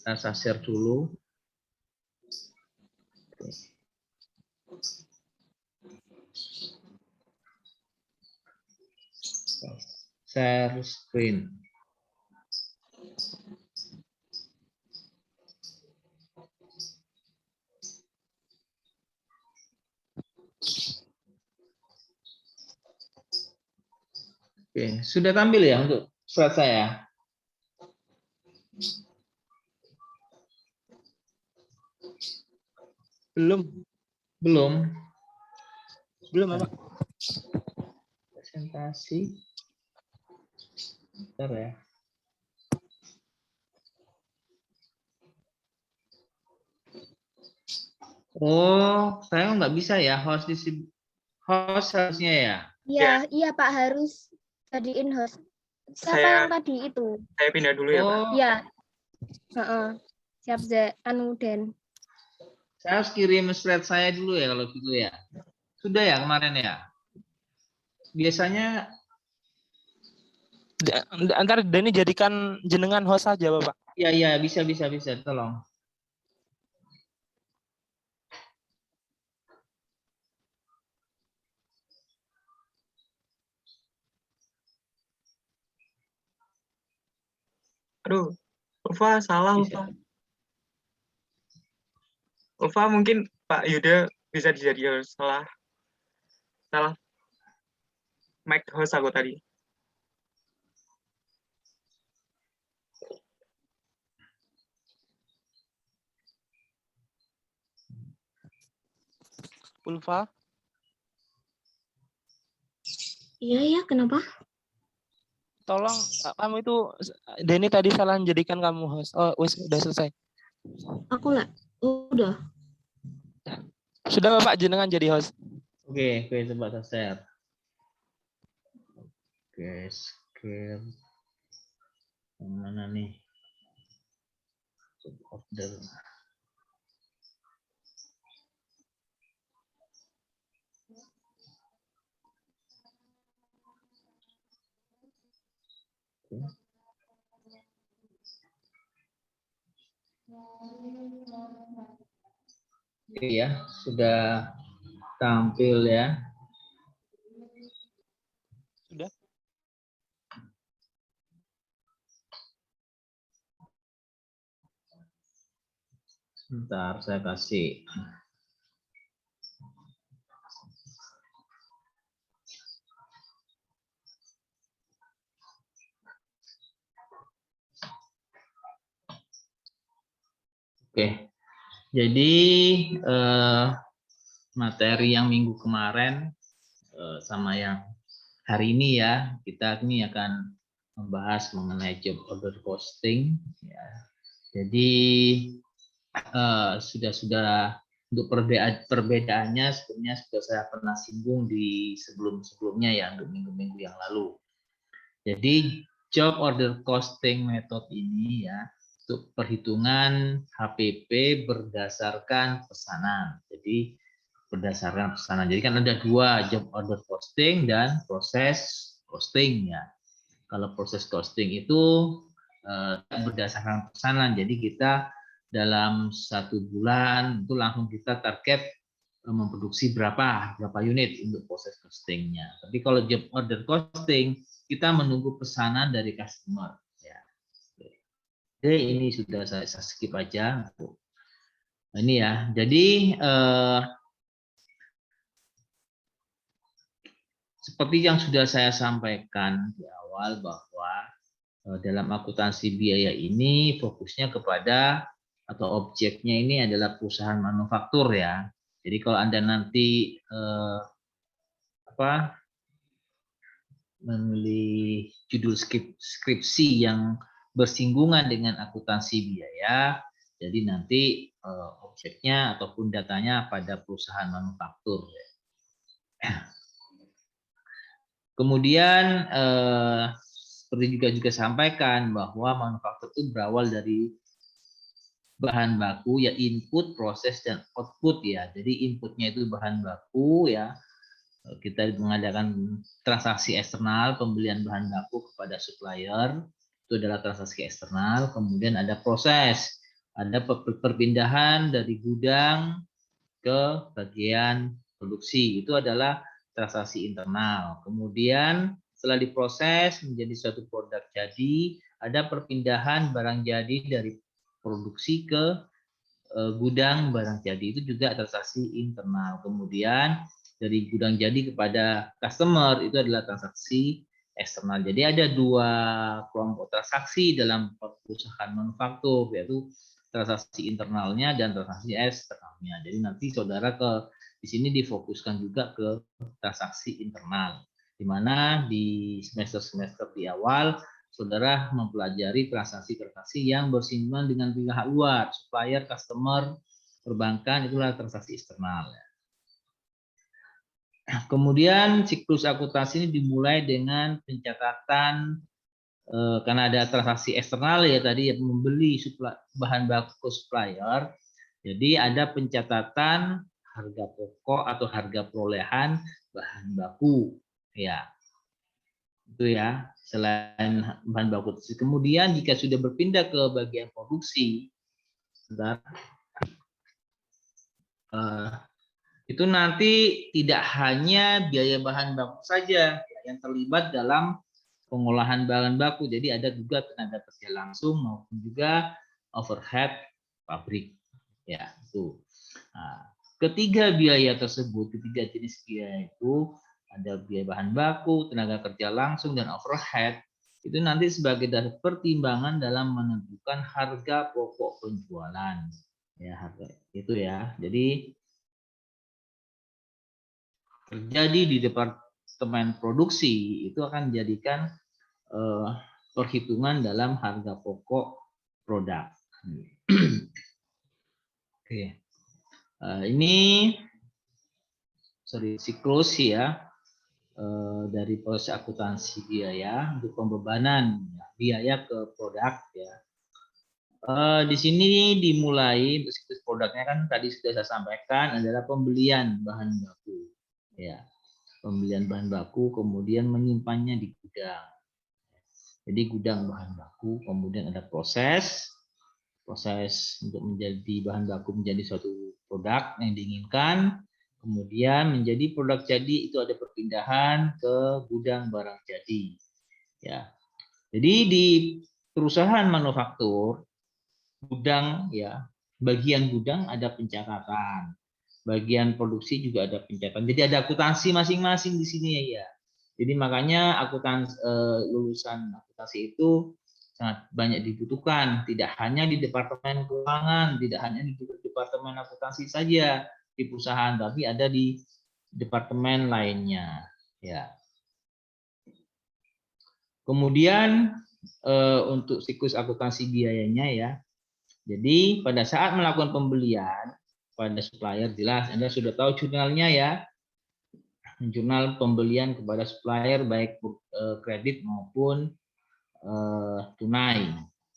Saya share dulu. Share screen. Oke, sudah tampil ya untuk slide saya? Belum. Belum. Belum apa? Presentasi. Bentar ya. Oh, saya nggak bisa ya host harusnya ya. Iya, iya Pak, harus jadiin host. Siapa yang tadi itu? Saya pindah dulu ya, Pak. Oh, Iya. Siap Den. saya harus kirim slide saya dulu ya kalau gitu ya. Sudah ya kemarin ya. Biasanya Antar Dani jadikan jenengan host saja, Bapak. ya bisa tolong. Aduh, Ulfa salah, Ulfa. Ulfa mungkin Pak Yuda bisa dijadikan salah mic host aku tadi. Ulfa. Iya, kenapa? Tolong kamu itu Denny tadi salah jadikan kamu host. Oh, udah selesai. Aku lah. Udah. Sudah Bapak jenengan jadi host. Oke, coba saya share. Oke, share. Yang mana nih? Order. Oke ya, sudah tampil ya. Sudah. Sebentar, saya kasih. Oke, jadi materi yang minggu kemarin sama yang hari ini ya, kita ini akan membahas mengenai job order posting. Ya. Jadi sudah untuk perbedaannya sebenarnya sudah saya pernah singgung di sebelumnya ya untuk minggu-minggu yang lalu. Jadi job order costing method ini ya untuk perhitungan HPP berdasarkan pesanan. Jadi berdasarkan pesanan. Jadi kan ada dua, job order costing dan proses costing ya. Kalau proses costing itu berdasarkan pesanan. Jadi kita dalam 1 bulan itu langsung kita target memproduksi berapa unit untuk proses costingnya. Tapi kalau job order costing kita menunggu pesanan dari customer. Ya. Oke, ini sudah saya skip aja. Nah, ini ya. Jadi seperti yang sudah saya sampaikan di awal bahwa dalam akuntansi biaya ini fokusnya kepada atau objeknya ini adalah perusahaan manufaktur ya. Jadi kalau Anda nanti memilih judul skripsi yang bersinggungan dengan akuntansi biaya, jadi nanti objeknya ataupun datanya pada perusahaan manufaktur. Kemudian seperti juga sampaikan bahwa manufaktur itu berawal dari bahan baku ya, input, proses dan output ya. Jadi inputnya itu bahan baku ya. Kita mengadakan transaksi eksternal, pembelian bahan baku kepada supplier, itu adalah transaksi eksternal. Kemudian ada proses, ada perpindahan dari gudang ke bagian produksi. Itu adalah transaksi internal. Kemudian setelah diproses menjadi suatu produk jadi, ada perpindahan barang jadi dari produksi ke gudang barang jadi. Itu juga transaksi internal. Kemudian dari gudang jadi kepada customer itu adalah transaksi eksternal. Jadi ada dua kelompok transaksi dalam perusahaan manufaktur, yaitu transaksi internalnya dan transaksi eksternalnya. Jadi nanti saudara di sini difokuskan juga ke transaksi internal, di mana di semester-semester di awal saudara mempelajari transaksi-transaksi yang bersinggungan dengan pihak luar, supplier, customer, perbankan, itulah transaksi eksternal. Kemudian siklus akuntansi ini dimulai dengan pencatatan karena ada transaksi eksternal ya tadi ya, membeli bahan baku ke supplier. Jadi ada pencatatan harga pokok atau harga perolehan bahan baku ya. Itu ya, selain bahan baku. Kemudian jika sudah berpindah ke bagian produksi, itu nanti tidak hanya biaya bahan baku saja yang terlibat dalam pengolahan bahan baku. Jadi ada juga tenaga kerja langsung maupun juga overhead pabrik. Ya, itu. Nah, ketiga biaya tersebut, ketiga jenis biaya itu ada biaya bahan baku, tenaga kerja langsung, dan overhead. Itu nanti sebagai dasar pertimbangan dalam menentukan harga pokok penjualan. Ya, harga itu ya. Jadi terjadi di departemen produksi itu akan dijadikan perhitungan dalam harga pokok produk. Oke, ini siklus ya dari proses akuntansi biaya untuk pembebanan biaya ke produk ya. Di sini dimulai untuk siklus produknya kan tadi sudah saya sampaikan adalah pembelian bahan baku ya, pembelian bahan baku kemudian menyimpannya di gudang. Jadi gudang bahan baku, kemudian ada proses untuk menjadi bahan baku menjadi suatu produk yang diinginkan, kemudian menjadi produk jadi itu ada perpindahan ke gudang barang jadi. Ya, jadi di perusahaan manufaktur gudang ya, bagian gudang ada pencatatan, bagian produksi juga ada pencatatan. Jadi ada akuntansi masing-masing di sini ya. Jadi makanya lulusan akuntansi itu sangat banyak dibutuhkan, tidak hanya di departemen keuangan, tidak hanya di departemen akuntansi saja di perusahaan, tapi ada di departemen lainnya. Ya. Kemudian untuk siklus akuntansi biayanya ya. Jadi pada saat melakukan pembelian pada supplier jelas Anda sudah tahu jurnalnya ya. Jurnal pembelian kepada supplier baik kredit maupun tunai.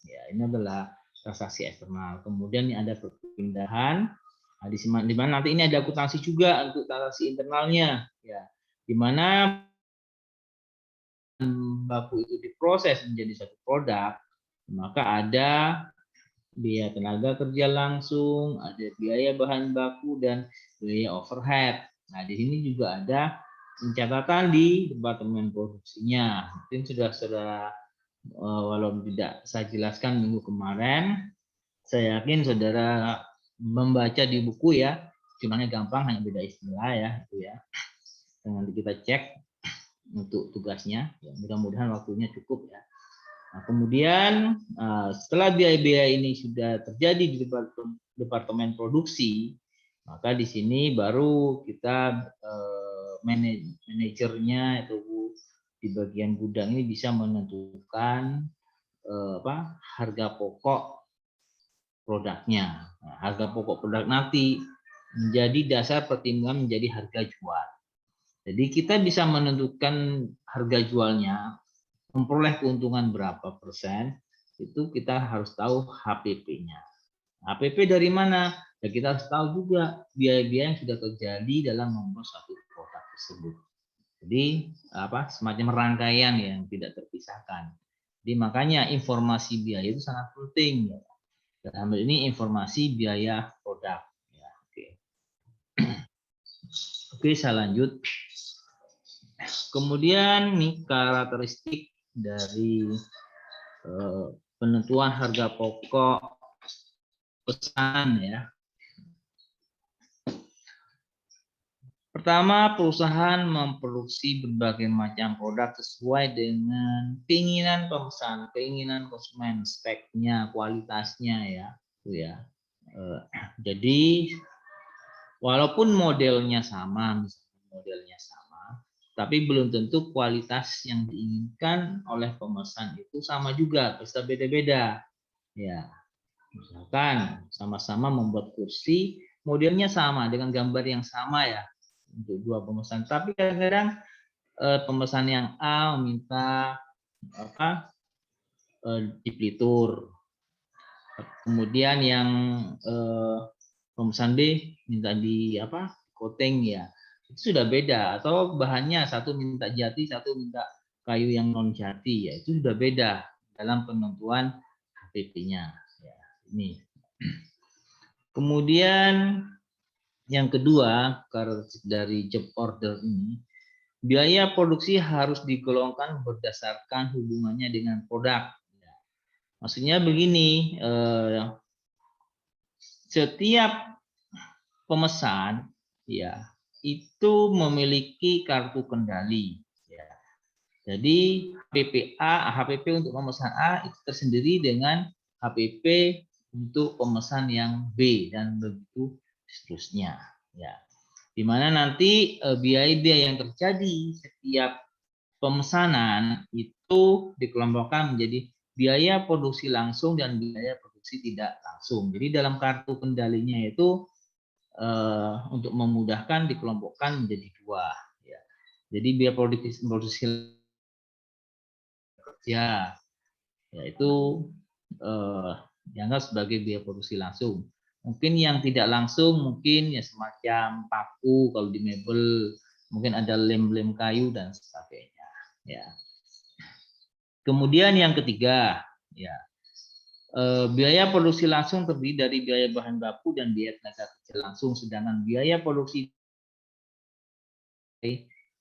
Ya, ini adalah transaksi eksternal. Kemudian ini ada perpindahan. Nah, di mana nanti ini ada akuntansi juga untuk transaksi internalnya. Ya, di mana baku itu diproses menjadi satu produk, maka ada biaya tenaga kerja langsung, ada biaya bahan baku dan biaya overhead. Nah, di sini juga ada pencatatan di departemen produksinya. Mungkin sudah walau tidak saya jelaskan minggu kemarin, saya yakin saudara membaca di buku ya, jurnalnya gampang hanya beda istilah ya, itu ya. Nanti kita cek untuk tugasnya, ya, mudah-mudahan waktunya cukup ya. Nah, kemudian setelah biaya-biaya ini sudah terjadi di departemen produksi, maka di sini baru kita manajernya itu di bagian gudang ini bisa menentukan harga pokok produknya. Nah, harga pokok produk nanti menjadi dasar pertimbangan menjadi harga jual. Jadi kita bisa menentukan harga jualnya, memperoleh keuntungan berapa persen, itu kita harus tahu HPP-nya. HPP dari mana? Ya kita harus tahu juga biaya-biaya yang sudah terjadi dalam membuat satu produk tersebut. Jadi semacam rangkaian yang tidak terpisahkan. Jadi makanya informasi biaya itu sangat penting. Dalam hal ini informasi biaya produk. Ya, oke. Oke, saya lanjut. Kemudian nih karakteristik dari penentuan harga pokok pesan ya. Pertama, perusahaan memproduksi berbagai macam produk sesuai dengan keinginan pemesan, keinginan konsumen, speknya, kualitasnya ya, itu ya. Jadi walaupun modelnya sama, misalnya modelnya sama, tapi belum tentu kualitas yang diinginkan oleh pemesan itu sama juga, bisa beda-beda. Ya, misalkan sama-sama membuat kursi, modelnya sama dengan gambar yang sama ya untuk dua pemesan, tapi kadang-kadang pemesan yang A meminta dipelitur, kemudian yang pemesan B minta di coating ya, itu sudah beda. Atau bahannya satu minta jati, satu minta kayu yang non jati ya, itu sudah beda dalam penentuan HPP-nya ya, ini. Kemudian yang kedua, dari job order ini, biaya produksi harus digolongkan berdasarkan hubungannya dengan produk. Maksudnya begini, setiap pemesan ya itu memiliki kartu kendali. Ya. Jadi HPP untuk pemesan A itu tersendiri dengan HPP untuk pemesan yang B dan begitu seterusnya. Ya, di mana nanti biaya-biaya yang terjadi setiap pemesanan itu dikelompokkan menjadi biaya produksi langsung dan biaya produksi tidak langsung. Jadi dalam kartu kendalinya itu untuk memudahkan dikelompokkan menjadi dua. Ya. Jadi biaya produksi kerja yaitu dianggap sebagai biaya produksi langsung. Mungkin yang tidak langsung mungkin ya semacam paku kalau di mebel, mungkin ada lem-lem kayu dan sebagainya. Ya. Kemudian yang ketiga, ya biaya produksi langsung terdiri dari biaya bahan baku dan biaya tenaga kerja langsung, sedangkan biaya produksi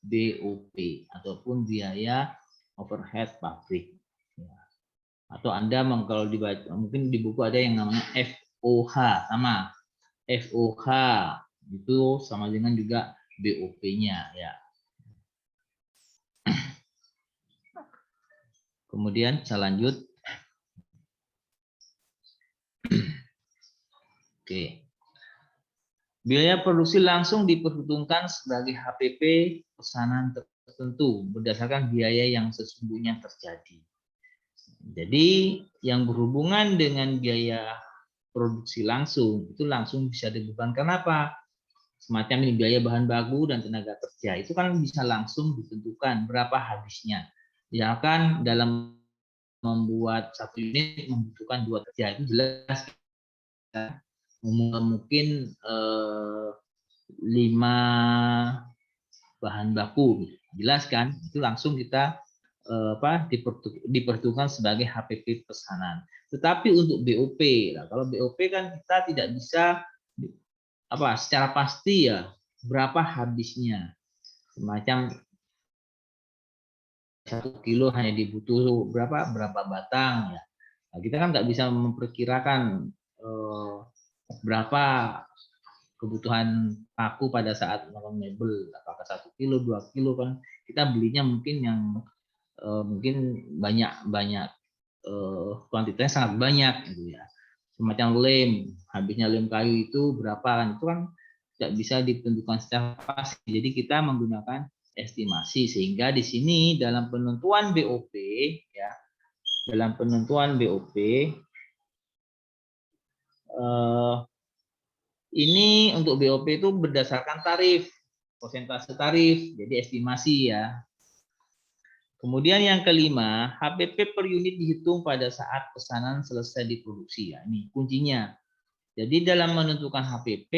BOP ataupun biaya overhead pabrik. Ya. Atau Anda kalau dibaca mungkin di buku ada yang namanya FOH, sama FOH itu sama dengan juga BOP-nya ya. Kemudian saya lanjut. Oke. Biaya produksi langsung diperhitungkan sebagai HPP pesanan tertentu berdasarkan biaya yang sesungguhnya terjadi. Jadi yang berhubungan dengan biaya produksi langsung itu langsung bisa dibebankan apa? Semacam ini biaya bahan baku dan tenaga kerja itu kan bisa langsung ditentukan berapa habisnya. Ya kan dalam membuat satu unit membutuhkan 2 kerja itu jelas kan? Mungkin 5 bahan baku jelas kan itu langsung kita diperhitungkan sebagai HPP pesanan. Tetapi untuk BOP, nah kalau BOP kan kita tidak bisa secara pasti ya berapa habisnya. Semacam 1 kilo hanya dibutuh berapa batang ya. Nah, kita kan nggak bisa memperkirakan berapa kebutuhan paku pada saat melakukan mebel, apakah 1 kilo, 2 kilo kan kita belinya mungkin yang mungkin banyak kuantitasnya sangat banyak gitu ya. Semacam lem, habisnya lem kayu itu berapa kan, itu kan tidak bisa ditentukan secara pasti. Jadi kita menggunakan estimasi sehingga di sini dalam penentuan BOP ya, dalam penentuan BOP ini untuk BOP itu berdasarkan tarif, persentase tarif, jadi estimasi ya. Kemudian yang kelima, HPP per unit dihitung pada saat pesanan selesai diproduksi ya. Ini kuncinya. Jadi dalam menentukan HPP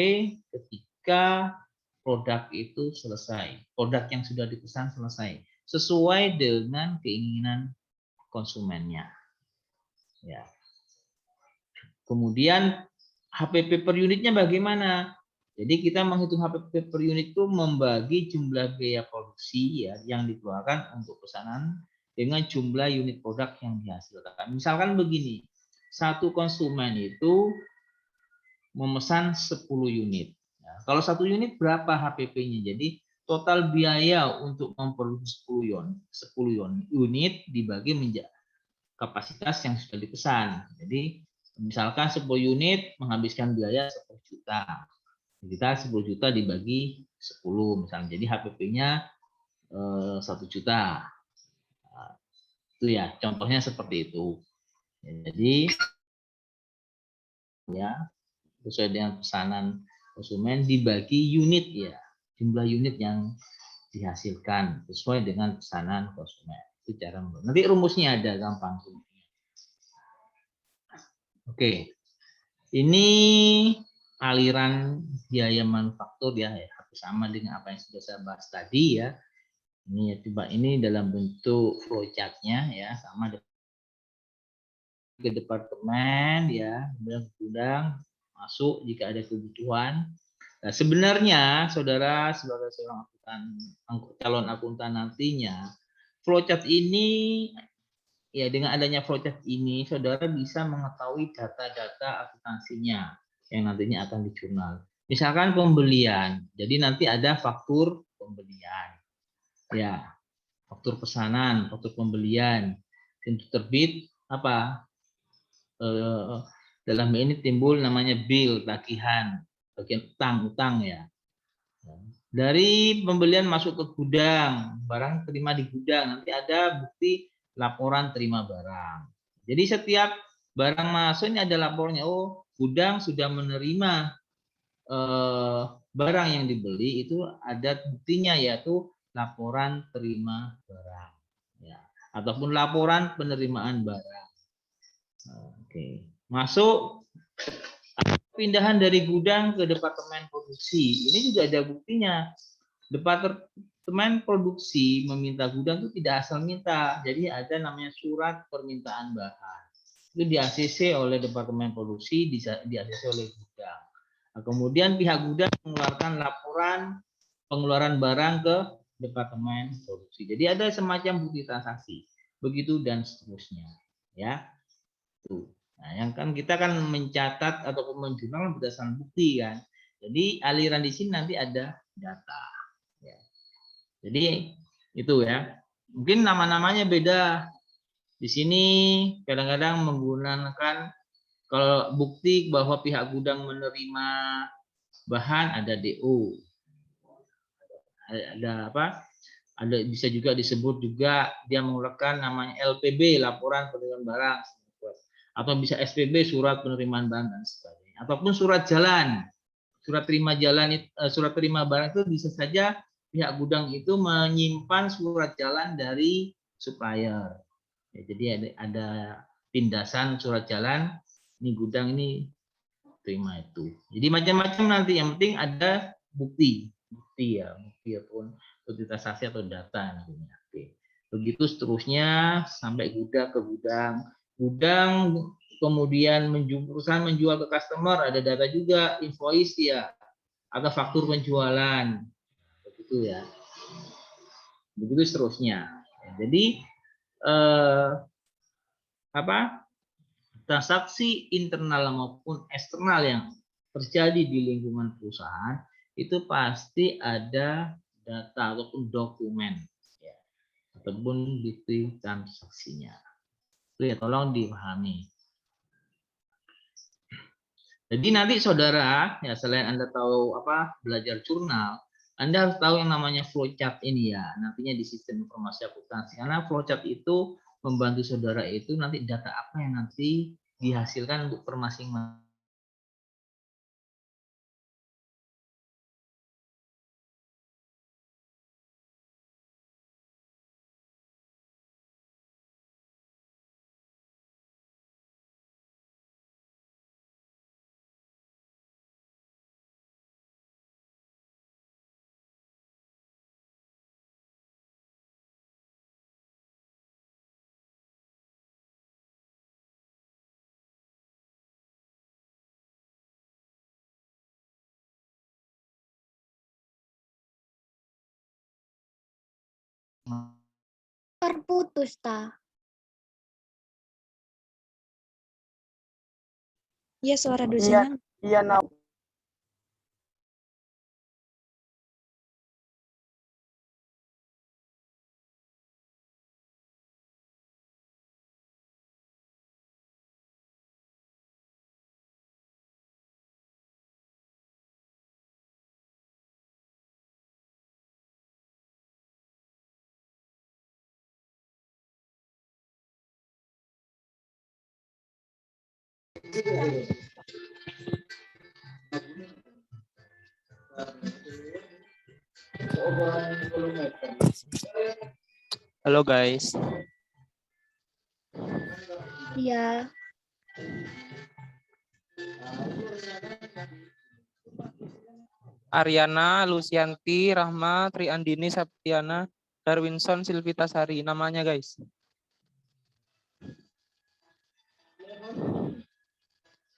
ketika produk itu selesai, produk yang sudah dipesan selesai, sesuai dengan keinginan konsumennya. Ya. Kemudian HPP per unitnya bagaimana? Jadi kita menghitung HPP per unit itu membagi jumlah biaya produksi ya yang dikeluarkan untuk pesanan dengan jumlah unit produk yang dihasilkan. Misalkan begini, satu konsumen itu memesan 10 unit. Nah, kalau satu unit berapa HPP-nya? Jadi total biaya untuk memproduksi 10 unit dibagi menjadi kapasitas yang sudah dipesan. Jadi misalkan 10 unit menghabiskan biaya 10 juta. Kita 10 juta dibagi 10 misalnya. Jadi HPP-nya 1 juta. Nah, itu ya, contohnya seperti itu. Jadi ya sesuai dengan pesanan konsumen dibagi unit ya. Jumlah unit yang dihasilkan sesuai dengan pesanan konsumen. Itu cara nanti rumusnya ada gampang. Oke. Ini aliran biaya manufaktur ya, sama dengan apa yang sudah saya bahas tadi ya. Ini ya coba ini dalam bentuk flowchart-nya ya, sama ke departemen ya, kemudian gudang masuk jika ada kebutuhan. Nah, sebenarnya saudara sebagai seorang calon akuntan nantinya, flowchart ini ya dengan adanya flowchart ini saudara bisa mengetahui data-data akuntansinya yang nantinya akan dijurnal. Misalkan pembelian, jadi nanti ada faktur pembelian, ya, faktur pesanan, faktur pembelian, pintu terbit apa? Dalam ini timbul namanya bill, tagihan, bagian utang ya. Dari pembelian masuk ke gudang, barang terima di gudang, nanti ada bukti laporan terima barang. Jadi setiap barang masuknya ada lapornya, oh gudang sudah menerima barang yang dibeli, itu ada buktinya yaitu laporan terima barang, ya, ataupun laporan penerimaan barang. Oke, masuk pindahan dari gudang ke departemen produksi, ini juga ada buktinya. Departemen produksi meminta gudang itu tidak asal minta, jadi ada namanya surat permintaan bahan. Itu di ACC oleh departemen produksi, di ACC oleh gudang. Nah, kemudian pihak gudang mengeluarkan laporan pengeluaran barang ke departemen produksi. Jadi ada semacam bukti transaksi, begitu dan seterusnya, ya. Tuh. Nah, yang kan kita kan mencatat ataupun menjurnal berdasarkan bukti kan. Jadi aliran di sini nanti ada data. Ya. Jadi itu ya. Mungkin nama-namanya beda. Di sini kadang-kadang menggunakan kalau bukti bahwa pihak gudang menerima bahan ada DO. Ada apa? Ada bisa juga disebut juga dia mengeluarkan namanya LPB, laporan penerimaan barang, atau bisa SPB, surat penerimaan barang dan sebagainya, ataupun surat jalan, surat terima barang itu bisa saja pihak gudang itu menyimpan surat jalan dari supplier. Ya, jadi ada pindasan surat jalan, ini gudang ini terima itu. Jadi macam-macam nanti, yang penting ada bukti ya, bukti pun bukti transaksi atau data nantinya. Oke. Begitu seterusnya sampai gudang ke gudang. Gudang kemudian perusahaan menjual ke customer, ada data juga, invoice ya, atau faktur penjualan. Begitu ya. Begitu seterusnya. Jadi transaksi internal maupun eksternal yang terjadi di lingkungan perusahaan itu pasti ada data ataupun dokumen ya, ataupun bukti transaksinya. Itu ya, tolong dipahami. Jadi nanti saudara ya, selain Anda tahu belajar jurnal, Anda harus tahu yang namanya flowchart ini ya, nantinya di sistem informasi akuntansi. Karena flowchart itu membantu saudara itu nanti data apa yang nanti dihasilkan untuk per masing-masing Terputus ta. Iya, suara dosennya. Iya, Nau. Halo guys. Iya. Ariana, Lucianti, Rahma, Triandini, Septiana, Darwinson, Silvitasari. Namanya guys.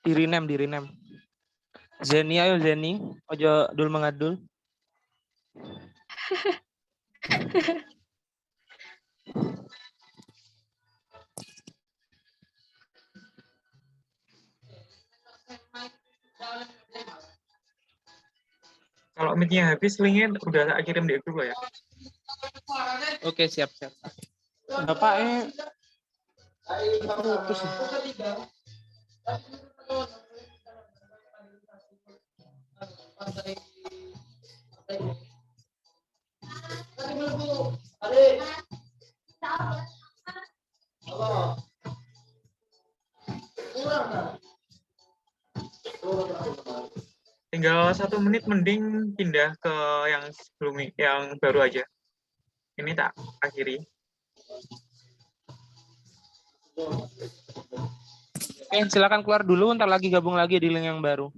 Dirinem. Zeni, ayo Zeni. Ojo dul mengadul. Kalau mic-nya habis, linknya udah tak kirim di grup ya. Oke, siap. Bapaknya putus. Tinggal 1 menit, mending pindah ke yang sebelumnya, yang baru aja. Ini tak akhiri. Oke, silakan keluar dulu. Ntar lagi gabung lagi di link yang baru.